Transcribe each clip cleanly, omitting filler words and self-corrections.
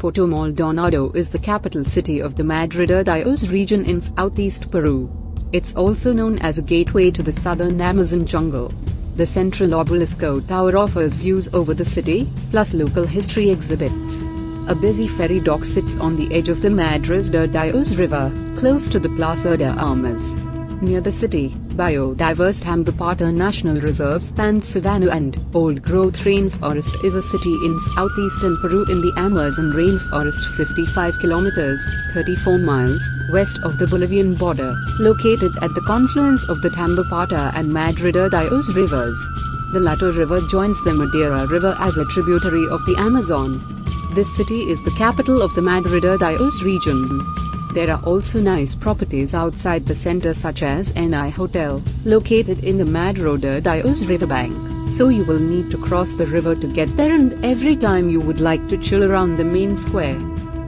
Puerto Maldonado is the capital city of the Madre de Dios region in southeast Peru. It's also known as a gateway to the southern Amazon jungle. The central obelisco tower offers views over the city, plus local history exhibits. A busy ferry dock sits on the edge of the Madre de Dios River, close to the Plaza de Armas. Near the city, biodiverse Tambopata National Reserve spans savanna and old-growth rainforest is a city in southeastern Peru in the Amazon rainforest 55 kilometers, 34 miles, west of the Bolivian border, located at the confluence of the Tambopata and Madre de Dios rivers. The latter river joins the Madeira River as a tributary of the Amazon. This city is the capital of the Madre de Dios region. There are also nice properties outside the center such as Ese'Eja Hotel, located in the Madre de Dios riverbank, so you will need to cross the river to get there, and every time you would like to chill around the main square.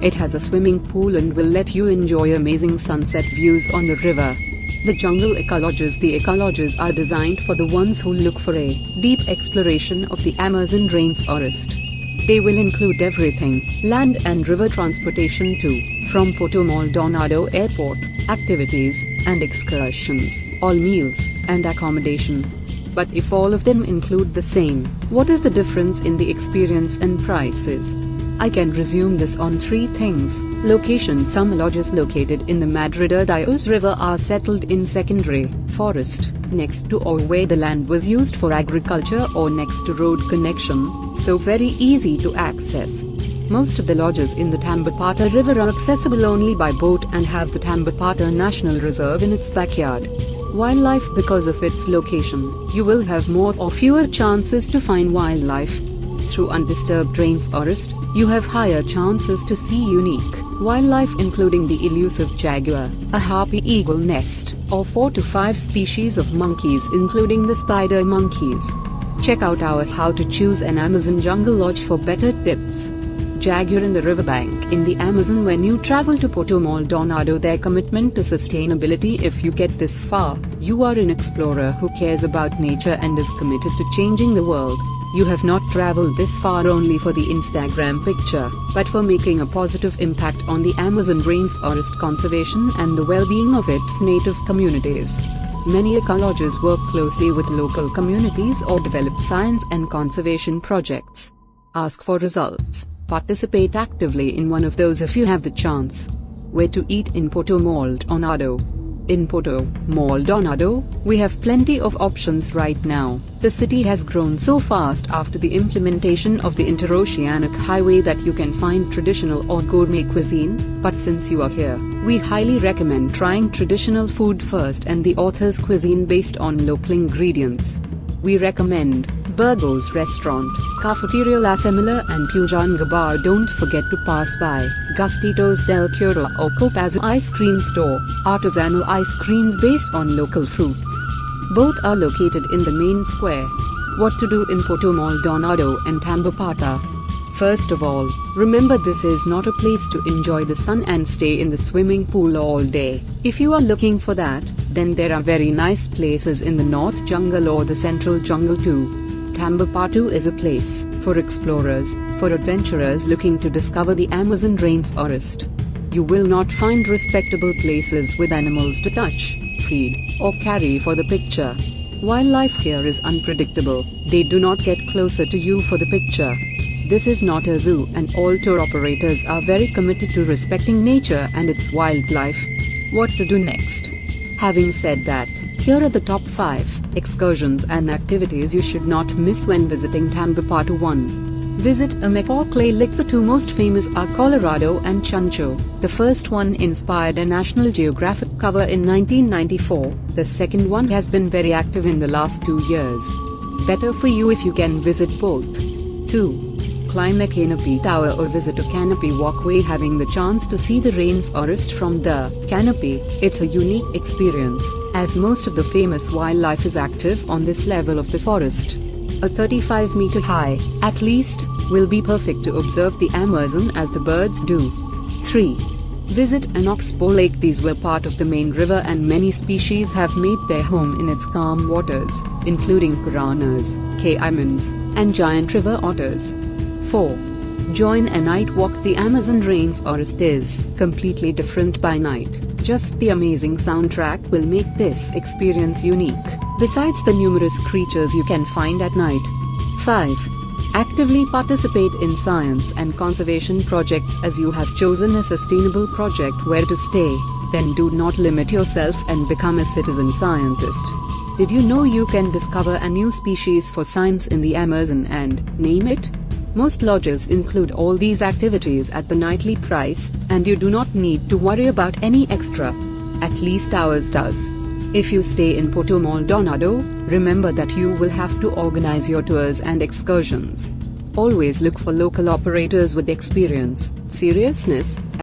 It has a swimming pool and will let you enjoy amazing sunset views on the river. The jungle ecologies. The ecologies are designed for the ones who look for a deep exploration of the Amazon rainforest. They will include everything, land and river transportation too, from Puerto Maldonado Airport, activities and excursions, all meals and accommodation. But if all of them include the same, what is the difference in the experience and prices? I can resume this on three things. Location. Some lodges located in the Madre de Dios River are settled in secondary forest, next to or where the land was used for agriculture or next to road connection, so very easy to access. Most of the lodges in the Tambopata River are accessible only by boat and have the Tambopata National Reserve in its backyard. Wildlife. Because of its location, you will have more or fewer chances to find wildlife. Through undisturbed rainforest, you have higher chances to see unique wildlife including the elusive jaguar, a harpy eagle nest, or 4 to 5 species of monkeys including the spider monkeys. Check out our How to Choose an Amazon Jungle Lodge for better tips. Jaguar in the riverbank in the Amazon. When you travel to Puerto Maldonado, their commitment to sustainability. If you get this far, you are an explorer who cares about nature and is committed to changing the world. You have not traveled this far only for the Instagram picture, but for making a positive impact on the Amazon rainforest conservation and the well-being of its native communities. Many ecologists work closely with local communities or develop science and conservation projects. Ask for results. Participate actively in one of those if you have the chance. Where to eat in Puerto Maldonado? In Puerto Maldonado, we have plenty of options right now. The city has grown so fast after the implementation of the interoceanic highway that you can find traditional or gourmet cuisine, but since you are here, we highly recommend trying traditional food first and the author's cuisine based on local ingredients. We recommend Burgos Restaurant, Cafeteria La Semilla and Pujanga Bar. Don't forget to pass by Gustitos del Cura or Copaz Ice Cream Store, artisanal ice creams based on local fruits. Both are located in the main square. What to do in Puerto Maldonado and Tambopata? First of all, remember this is not a place to enjoy the sun and stay in the swimming pool all day. If you are looking for that, then there are very nice places in the North Jungle or the Central Jungle too. Tambopata is a place for explorers, for adventurers looking to discover the Amazon rainforest. You will not find respectable places with animals to touch, feed, or carry for the picture. Wildlife here is unpredictable. They do not get closer to you for the picture. This is not a zoo, and all tour operators are very committed to respecting nature and its wildlife. What to do next? Having said that, here are the top 5 excursions and activities you should not miss when visiting Tambopata. 1. Visit Ese'Eja Clay Lake. The two most famous are Colorado and Chancho. The first one inspired a National Geographic cover in 1994. The second one has been very active in the last 2 years. Better for you if you can visit both. 2. Climb a canopy tower or visit a canopy walkway. Having the chance to see the rainforest from the canopy, it's a unique experience, as most of the famous wildlife is active on this level of the forest. A 35-meter high, at least, will be perfect to observe the Amazon as the birds do. 3. Visit an oxbow lake. These were part of the main river and many species have made their home in its calm waters, including piranhas, caimans, and giant river otters. 4. Join a night walk. The Amazon rainforest is completely different by night. Just the amazing soundtrack will make this experience unique, besides the numerous creatures you can find at night. 5. Actively participate in science and conservation projects. As you have chosen a sustainable project where to stay, then do not limit yourself and become a citizen scientist. Did you know you can discover a new species for science in the Amazon and name it? Most lodges include all these activities at the nightly price, and you do not need to worry about any extra. At least ours does. If you stay in Puerto Maldonado, remember that you will have to organize your tours and excursions. Always look for local operators with experience, seriousness,